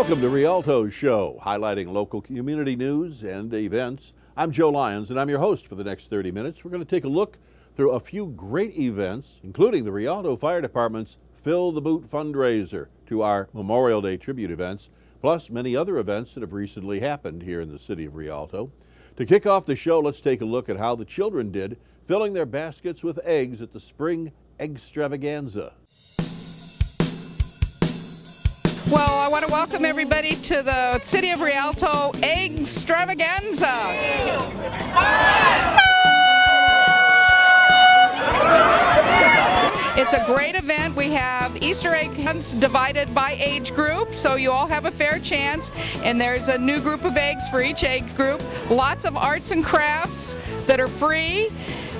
Welcome to Rialto's show, highlighting local community news and events. I'm Joe Lyons, and I'm your host for the next 30 minutes. We're going to take a look through a few great events, including the Rialto Fire Department's Fill the Boot fundraiser, to our Memorial Day tribute events, plus many other events that have recently happened here in the city of Rialto. To kick off the show, let's take a look at how the children did filling their baskets with eggs at the spring Eggstravaganza. Well, I want to welcome everybody to the City of Rialto Eggstravaganza. It's a great event. We have Easter egg hunts divided by age group, so you all have a fair chance. And there's a new group of eggs for each age group. Lots of arts and crafts that are free.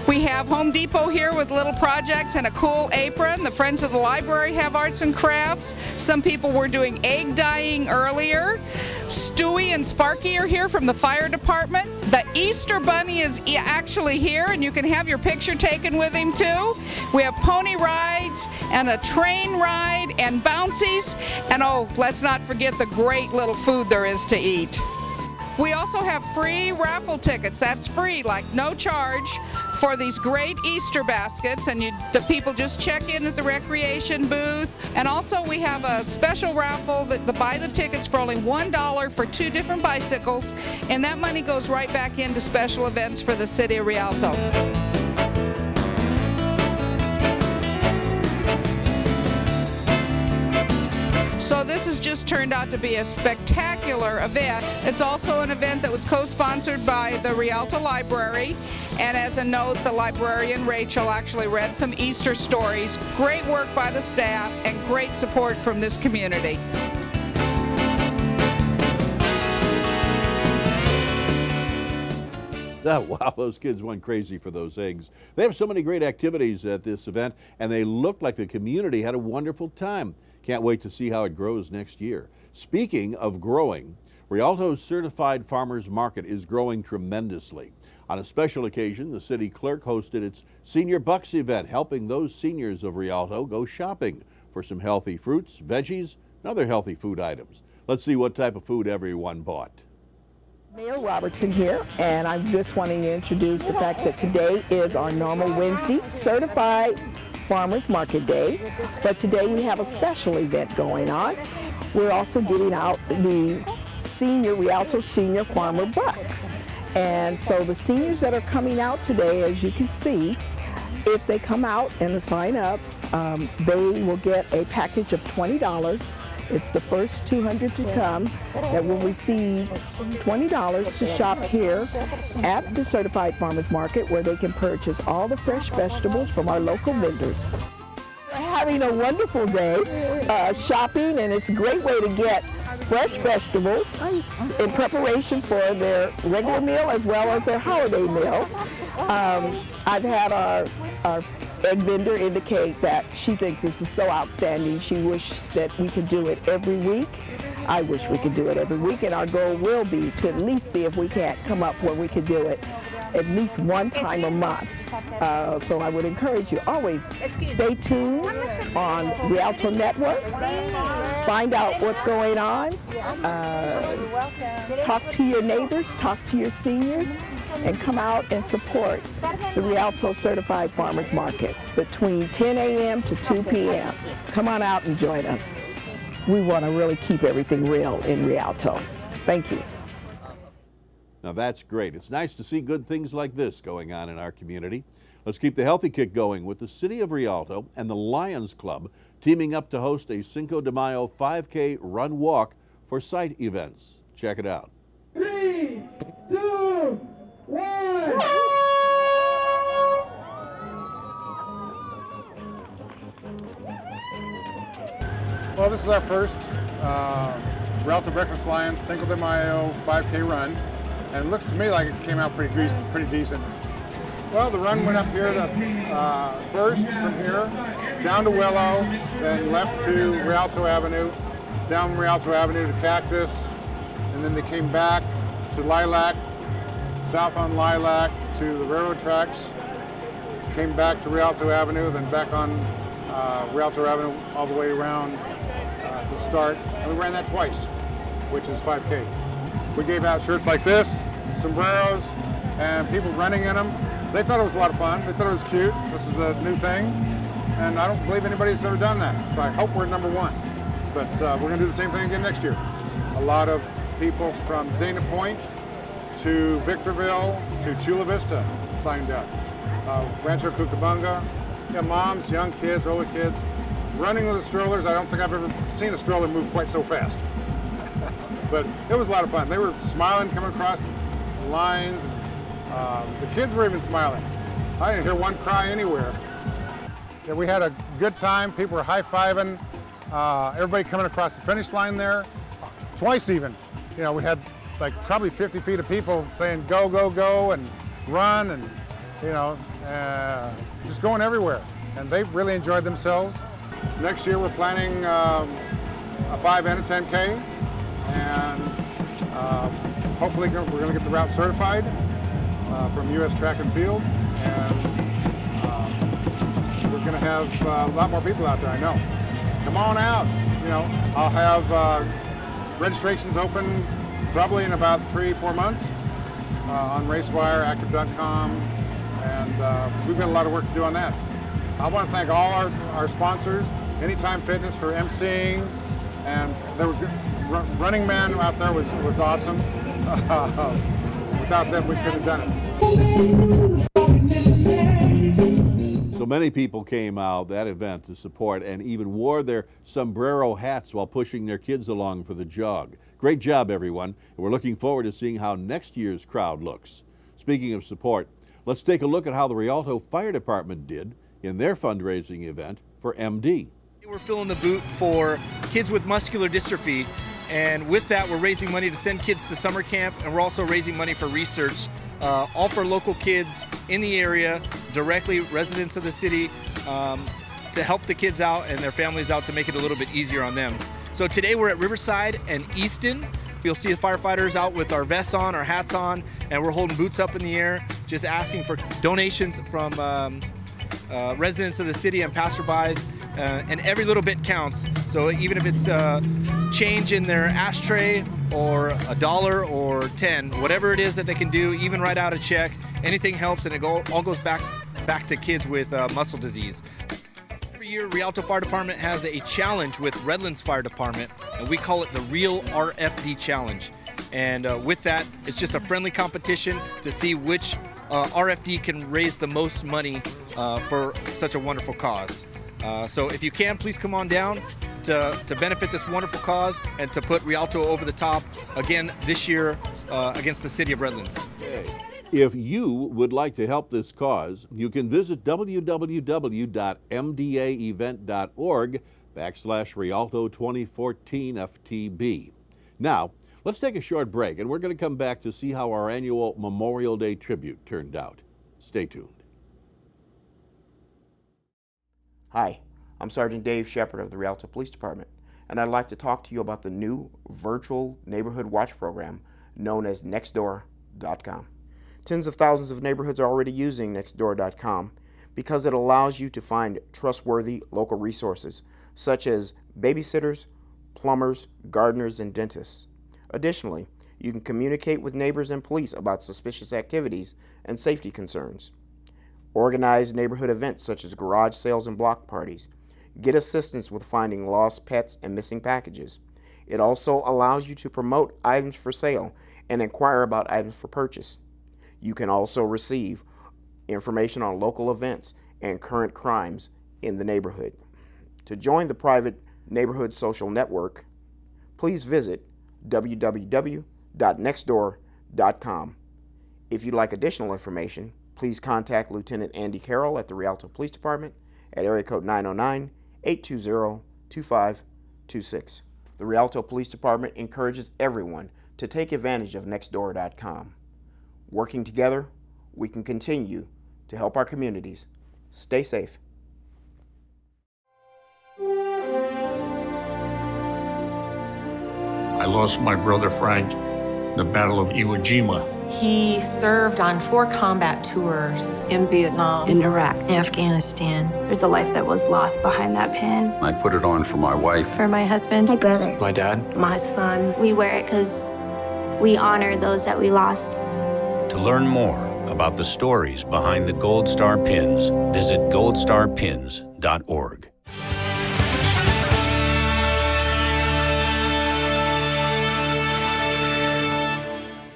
We have Home Depot here with little projects and a cool apron. The Friends of the Library have arts and crafts. Some people were doing egg dyeing earlier. Stewie and Sparky are here from the fire department. The Easter Bunny is actually here, and you can have your picture taken with him too. We have pony rides and a train ride and bouncies. And oh, let's not forget the great little food there is to eat. We also have free raffle tickets. That's free, like no charge, for these great Easter baskets, and the people just check in at the recreation booth. And also we have a special raffle that buy the tickets for only $1 for 2 different bicycles, and that money goes right back into special events for the City of Rialto. So this has just turned out to be a spectacular event. It's also an event that was co-sponsored by the Rialto Library. And as a note, the librarian Rachel actually read some Easter stories. Great work by the staff and great support from this community. Oh, wow, those kids went crazy for those eggs. They have so many great activities at this event, and they looked like the community had a wonderful time. Can't wait to see how it grows next year. Speaking of growing, Rialto's Certified Farmers Market is growing tremendously. On a special occasion, the city clerk hosted its Senior Bucks event, helping those seniors of Rialto go shopping for some healthy fruits, veggies, and other healthy food items. Let's see what type of food everyone bought. Mayor Robertson here, and I'm just wanting to introduce the fact that today is our normal Wednesday Certified Farmers Market Day, but today we have a special event going on. We're also giving out the Rialto Senior Farmer Bucks. And so the seniors that are coming out today, as you can see, if they come out and sign up, they will get a package of $20. It's the first 200 to come that will receive $20 to shop here at the Certified Farmers Market, where they can purchase all the fresh vegetables from our local vendors. We're having a wonderful day shopping, and it's a great way to get fresh vegetables in preparation for their regular meal as well as their holiday meal. I've had our egg vendor indicate that she thinks this is so outstanding. She wishes that we could do it every week. I wish we could do it every week, and our goal will be to at least see if we can't come up where we could do it at least one time a month. So I would encourage you, always stay tuned on Rialto Network, find out what's going on, talk to your neighbors, talk to your seniors, and come out and support the Rialto Certified Farmers Market between 10 a.m. to 2 p.m. Come on out and join us. We want to really keep everything real in Rialto. Thank you. Now that's great. It's nice to see good things like this going on in our community. Let's keep the healthy kick going with the City of Rialto and the Lions Club teaming up to host a Cinco de Mayo 5K run walk for site events. Check it out. 3, 2, 1. Well, this is our first Rialto Breakfast Lions Cinco de Mayo 5K run, and it looks to me like it came out pretty decent. Well, the run went up here to first from here, down to Willow, then left to Rialto Avenue, down Rialto Avenue to Cactus, and then they came back to Lilac, south on Lilac to the railroad tracks, came back to Rialto Avenue, then back on Rialto Avenue all the way around to start. And we ran that twice. which is 5K. We gave out shirts like this, sombreros, and people running in them. They thought it was a lot of fun. They thought it was cute. This is a new thing, and I don't believe anybody's ever done that. So I hope we're number one. But we're going to do the same thing again next year. A lot of people from Dana Point to Victorville to Chula Vista signed up. Rancho Cucamonga, yeah, moms, young kids, older kids, running with the strollers. I don't think I've ever seen a stroller move quite so fast. But it was a lot of fun. They were smiling coming across the lines. The kids were even smiling. I didn't hear one cry anywhere. Yeah, we had a good time. People were high-fiving. Everybody coming across the finish line there, twice even. You know, we had like probably 50 feet of people saying go, go, go, and run, and you know, just going everywhere. And they really enjoyed themselves. Next year we're planning a 5 and a 10K, and hopefully we're going to get the route certified from U.S. Track and Field, and we're going to have a lot more people out there, I know. Come on out. You know, I'll have registrations open probably in about 3-4 months on RaceWire, Active.com, and we've got a lot of work to do on that. I want to thank all our sponsors, Anytime Fitness for emceeing, and there were Running Man out there was awesome. Without them, we couldn't have done it. So many people came out that event to support and even wore their sombrero hats while pushing their kids along for the jog. Great job, everyone. And we're looking forward to seeing how next year's crowd looks. Speaking of support, let's take a look at how the Rialto Fire Department did in their fundraising event for MD. We're filling the boot for kids with muscular dystrophy, and with that we're raising money to send kids to summer camp, and we're also raising money for research, all for local kids in the area, directly residents of the city, to help the kids out and their families out to make it a little bit easier on them. So today we're at Riverside and Easton. You'll see the firefighters out with our vests on, our hats on, and we're holding boots up in the air, just asking for donations from residents of the city and passerbys, and every little bit counts. So even if it's change in their ashtray or $1 or 10, whatever it is that they can do, even write out a check, anything helps, and it all goes back to kids with muscle disease. Every year, Rialto Fire Department has a challenge with Redlands Fire Department, and we call it the Real RFD Challenge. And with that, it's just a friendly competition to see which RFD can raise the most money for such a wonderful cause. So if you can, please come on down to benefit this wonderful cause and to put Rialto over the top again this year against the City of Redlands. If you would like to help this cause, you can visit www.mdaevent.org/Rialto 2014 FTB. Now, let's take a short break, and we're going to come back to see how our annual Memorial Day tribute turned out. Stay tuned. Hi, I'm Sergeant Dave Shepard of the Rialto Police Department, and I'd like to talk to you about the new virtual neighborhood watch program known as Nextdoor.com. Tens of thousands of neighborhoods are already using Nextdoor.com because it allows you to find trustworthy local resources such as babysitters, plumbers, gardeners, and dentists. Additionally, you can communicate with neighbors and police about suspicious activities and safety concerns. Organize neighborhood events such as garage sales and block parties. Get assistance with finding lost pets and missing packages. It also allows you to promote items for sale and inquire about items for purchase. You can also receive information on local events and current crimes in the neighborhood. To join the private neighborhood social network, please visit www.nextdoor.com. If you'd like additional information, please contact Lieutenant Andy Carroll at the Rialto Police Department at area code 909-820-2526. The Rialto Police Department encourages everyone to take advantage of Nextdoor.com. Working together, we can continue to help our communities. Stay safe. I lost my brother Frank in the Battle of Iwo Jima He served on 4 combat tours. In Vietnam, in Iraq, Afghanistan. There's a life that was lost behind that pin. I put it on for my wife. For my husband. My brother. My dad. My son. We wear it because we honor those that we lost. To learn more about the stories behind the Gold Star Pins, visit goldstarpins.org.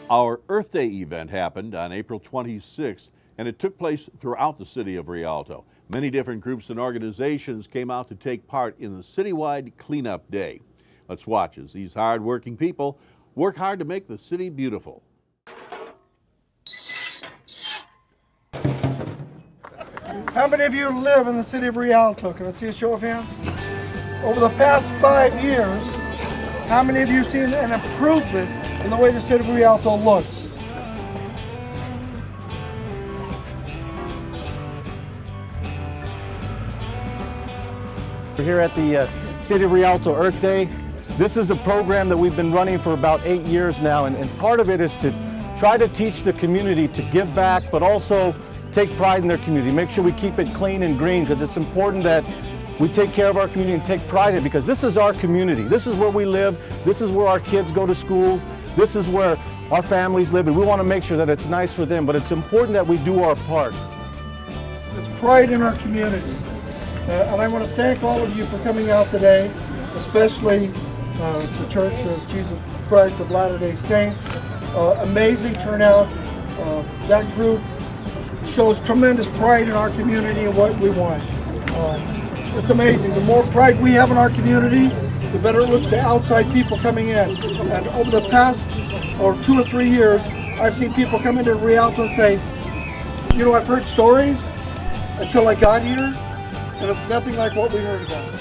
Our Earth Day event happened on April 26th, and it took place throughout the city of Rialto. Many different groups and organizations came out to take part in the citywide cleanup day. Let's watch as these hard-working people work hard to make the city beautiful. How many of you live in the city of Rialto? Can I see a show of hands? Over the past 5 years, how many of you have seen an improvement in the way the city of Rialto looks? We're here at the City of Rialto Earth Day. This is a program that we've been running for about 8 years now, and part of it is to try to teach the community to give back, but also take pride in their community. Make sure we keep it clean and green, because it's important that we take care of our community and take pride in it, because this is our community. This is where we live. This is where our kids go to schools. This is where our families live, and we want to make sure that it's nice for them, but it's important that we do our part. It's pride in our community. And I want to thank all of you for coming out today, especially the Church of Jesus Christ of Latter-day Saints. Amazing turnout. That group shows tremendous pride in our community and what we want. It's amazing. The more pride we have in our community, the better it looks to outside people coming in. And over the past 2 or 3 years, I've seen people come into Rialto and say, you know, I've heard stories until I got here, and it's nothing like what we heard about.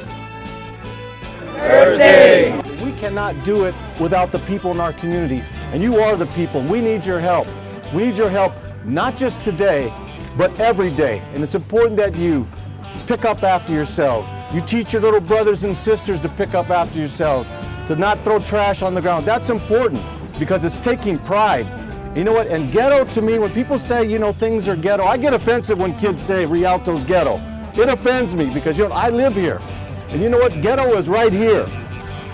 Earth Day! We cannot do it without the people in our community, and you are the people. We need your help. We need your help not just today, but every day. And it's important that you pick up after yourselves. You teach your little brothers and sisters to pick up after yourselves, to not throw trash on the ground. That's important because it's taking pride. You know what? And ghetto to me, when people say, you know, things are ghetto, I get offensive when kids say Rialto's ghetto. It offends me because, you know, I live here. And you know what? Ghetto is right here.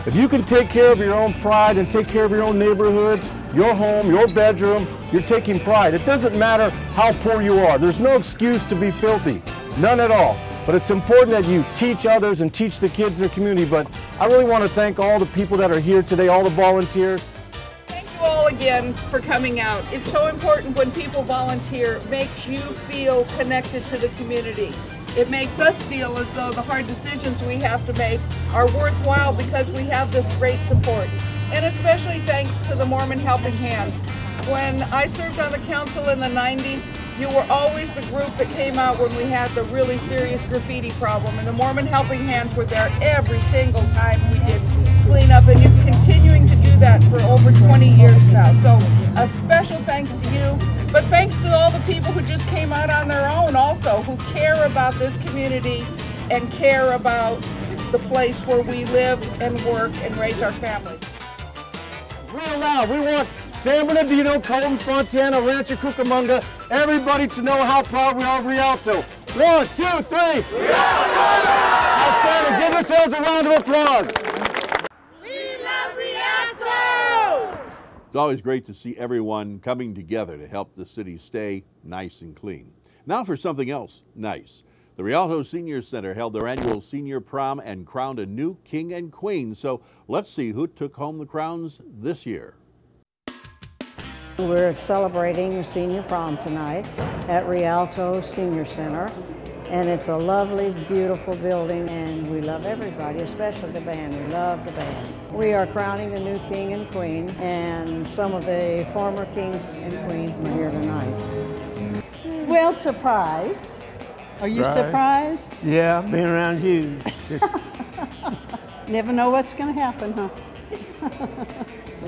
If you can take care of your own pride and take care of your own neighborhood, your home, your bedroom, you're taking pride. It doesn't matter how poor you are. There's no excuse to be filthy. None at all. But it's important that you teach others and teach the kids in the community. But I really want to thank all the people that are here today, all the volunteers. Thank you all again for coming out. It's so important when people volunteer. It makes you feel connected to the community. It makes us feel as though the hard decisions we have to make are worthwhile because we have this great support. And especially thanks to the Mormon Helping Hands. When I served on the council in the 90s, you were always the group that came out when we had the really serious graffiti problem, and the Mormon Helping Hands were there every single time we did cleanup, and you're continuing to do that for over 20 years now. So a special thanks to you, but thanks to all the people who just came out on their own also, who care about this community and care about the place where we live and work and raise our families. Real loud, we want San Bernardino, Colton, Fontana, Rancho Cucamonga, everybody to know how proud we are of Rialto. 1, 2, 3. Rialto! Outstanding. Give ourselves a round of applause. We love Rialto! It's always great to see everyone coming together to help the city stay nice and clean. Now for something else nice. The Rialto Senior Center held their annual senior prom and crowned a new king and queen. So let's see who took home the crowns this year. We're celebrating senior prom tonight at Rialto Senior Center, and it's a lovely, beautiful building, and we love everybody, especially the band. We love the band. We are crowning a new king and queen, and some of the former kings and queens are here tonight. Well, surprised. Are you surprised? Yeah, being around you. Never know what's going to happen, huh?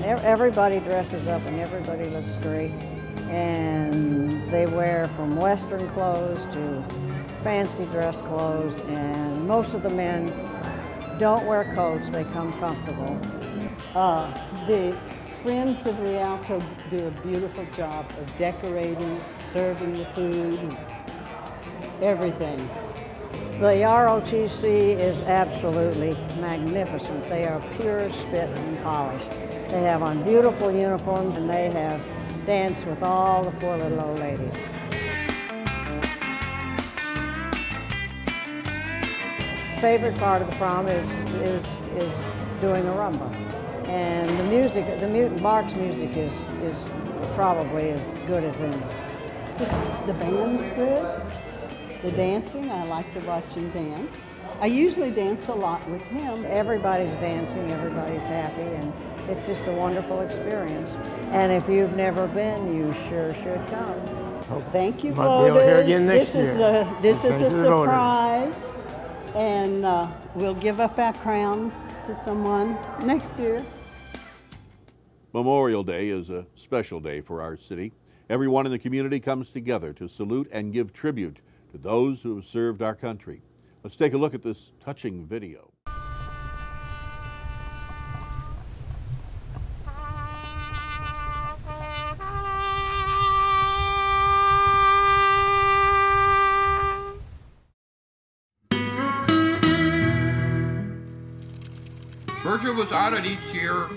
Everybody dresses up and everybody looks great, and they wear from Western clothes to fancy dress clothes, and most of the men don't wear coats, they come comfortable. The Friends of Rialto do a beautiful job of decorating, serving the food, everything. The ROTC is absolutely magnificent. They are pure spit and polish. They have on beautiful uniforms and they have danced with all the poor little old ladies. Favorite part of the prom is doing the rumba. And the music, the Mutant Barks music is probably as good as any. Just the band's good. The dancing, I like to watch him dance. I usually dance a lot with him. Everybody's dancing, everybody's happy, and it's just a wonderful experience. And if you've never been, you sure should come. Thank you, Might be over here voters. again next year. This is Thank a you, voters. surprise, and we'll give up our crowns to someone next year. Memorial Day is a special day for our city. Everyone in the community comes together to salute and give tribute to those who have served our country. Let's take a look at this touching video. Virgil was honored each year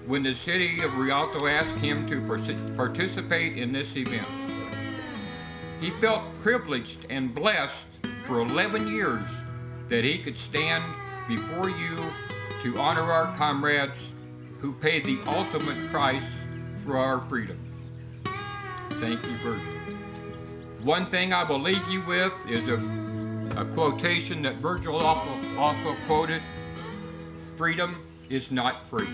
when the City of Rialto asked him to participate in this event. He felt privileged and blessed for 11 years that he could stand before you to honor our comrades who paid the ultimate price for our freedom. Thank you, Virgil. One thing I will leave you with is a quotation that Virgil also quoted: "Freedom is not free."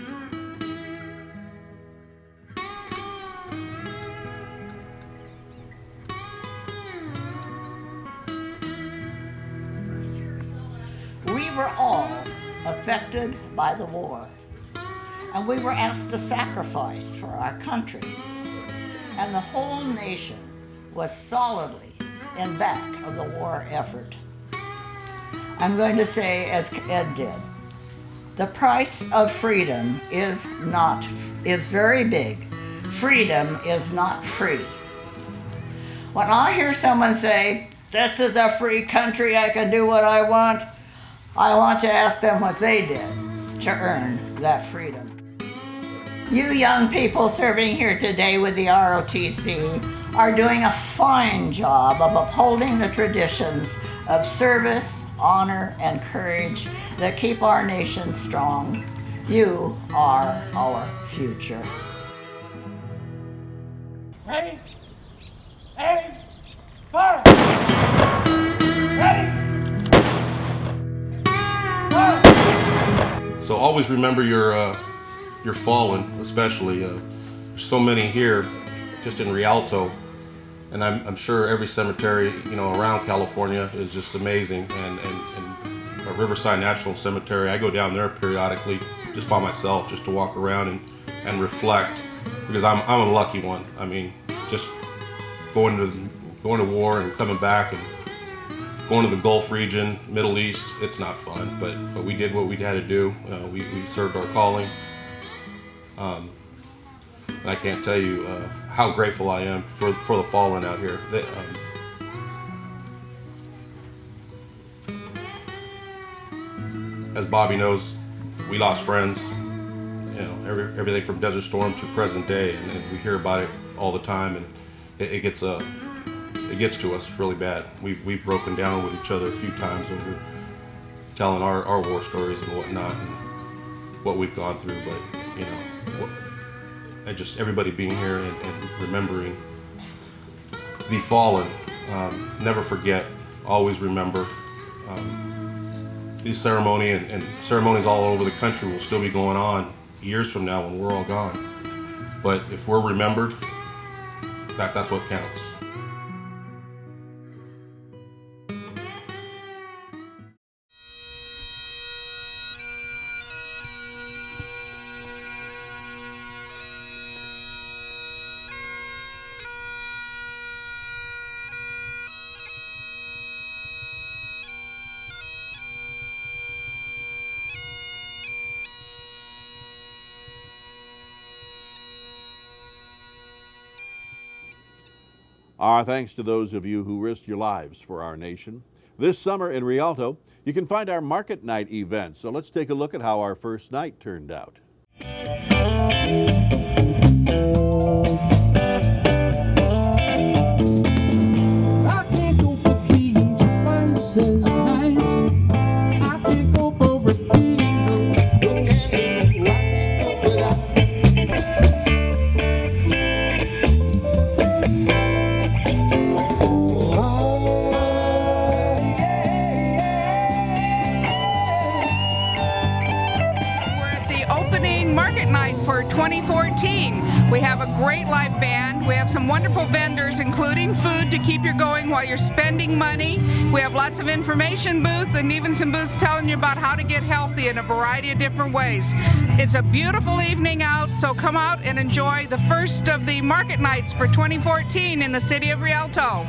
We were all affected by the war, and we were asked to sacrifice for our country, and the whole nation was solidly in back of the war effort. I'm going to say, as Ed did, the price of freedom is very big. Freedom is not free. When I hear someone say, "This is a free country, I can do what I want to ask them what they did to earn that freedom. You young people serving here today with the ROTC are doing a fine job of upholding the traditions of service, honor, and courage that keep our nation strong. You are our future. Ready? Aim! Fire! Ready? So always remember your fallen, especially. There's so many here, just in Rialto, and I'm sure every cemetery, around California is just amazing. And Riverside National Cemetery, I go down there periodically, just by myself, just to walk around and reflect, because I'm a lucky one. I mean, just going to war and coming back and going to the Gulf region, Middle East, it's not fun, but we did what we had to do. We served our calling. And I can't tell you how grateful I am for the fallen out here. As Bobby knows, we lost friends. Everything from Desert Storm to present day, and we hear about it all the time, and it gets to us really bad. We've broken down with each other a few times over telling our war stories and whatnot, and what we've gone through. But everybody being here and remembering the fallen, never forget, always remember. This ceremony and ceremonies all over the country will still be going on years from now when we're all gone. But if we're remembered, that's what counts. Our thanks to those of you who risked your lives for our nation. This summer in Rialto, you can find our Market Night event. So let's take a look at how our first night turned out. Market Night for 2014. We have a great live band. We have some wonderful vendors, including food to keep you going while you're spending money. We have lots of information booths and even some booths telling you about how to get healthy in a variety of different ways. It's a beautiful evening out, so come out and enjoy the first of the Market Nights for 2014 in the City of Rialto.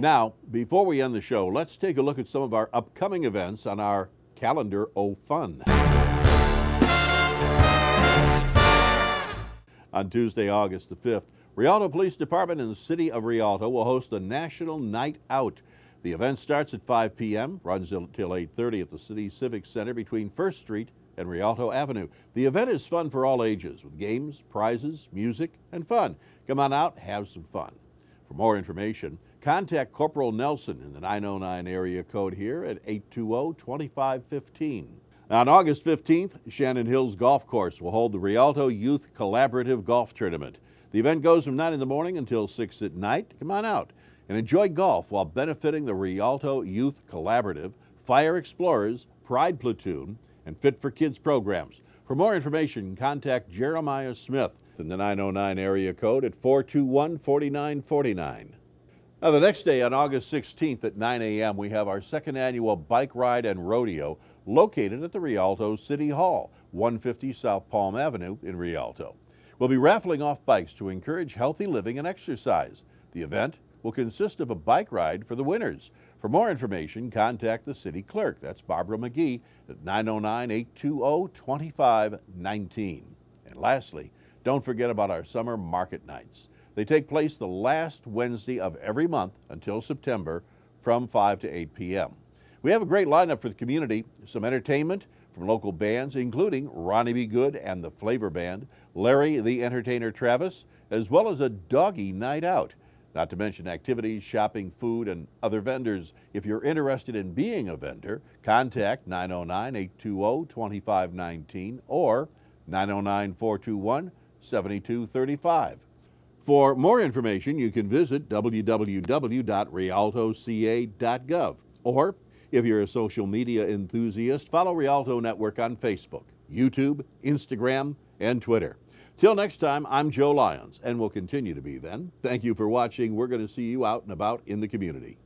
Now, before we end the show, let's take a look at some of our upcoming events on our calendar o' fun. On Tuesday, August the 5th, Rialto Police Department and the City of Rialto will host a National Night Out. The event starts at 5 p.m., runs until 8:30 at the City Civic Center between 1st Street and Rialto Avenue. The event is fun for all ages with games, prizes, music, and fun. Come on out, have some fun. For more information, contact Corporal Nelson in the 909 area code here at 820-2515. On August 15th, Shannon Hills Golf Course will hold the Rialto Youth Collaborative Golf Tournament. The event goes from 9 in the morning until 6 at night. Come on out and enjoy golf while benefiting the Rialto Youth Collaborative, Fire Explorers, Pride Platoon, and Fit for Kids programs. For more information, contact Jeremiah Smith in the 909 area code at 421-4949. Now, the next day on August 16th at 9 a.m., we have our second annual bike ride and rodeo located at the Rialto City Hall, 150 South Palm Avenue in Rialto. We'll be raffling off bikes to encourage healthy living and exercise. The event will consist of a bike ride for the winners. For more information, contact the city clerk. That's Barbara McGee at 909-820-2519. And lastly, don't forget about our summer market nights. They take place the last Wednesday of every month until September from 5 to 8 p.m. We have a great lineup for the community, some entertainment from local bands, including Ronnie B. Good and the Flavor Band, Larry the Entertainer Travis, as well as a doggy night out. Not to mention activities, shopping, food, and other vendors. If you're interested in being a vendor, contact 909-820-2519 or 909-421-7235. For more information, you can visit www.rialtoca.gov. Or, if you're a social media enthusiast, follow Rialto Network on Facebook, YouTube, Instagram, and Twitter. Till next time, I'm Joe Lyons, and will continue to be then. Thank you for watching. We're going to see you out and about in the community.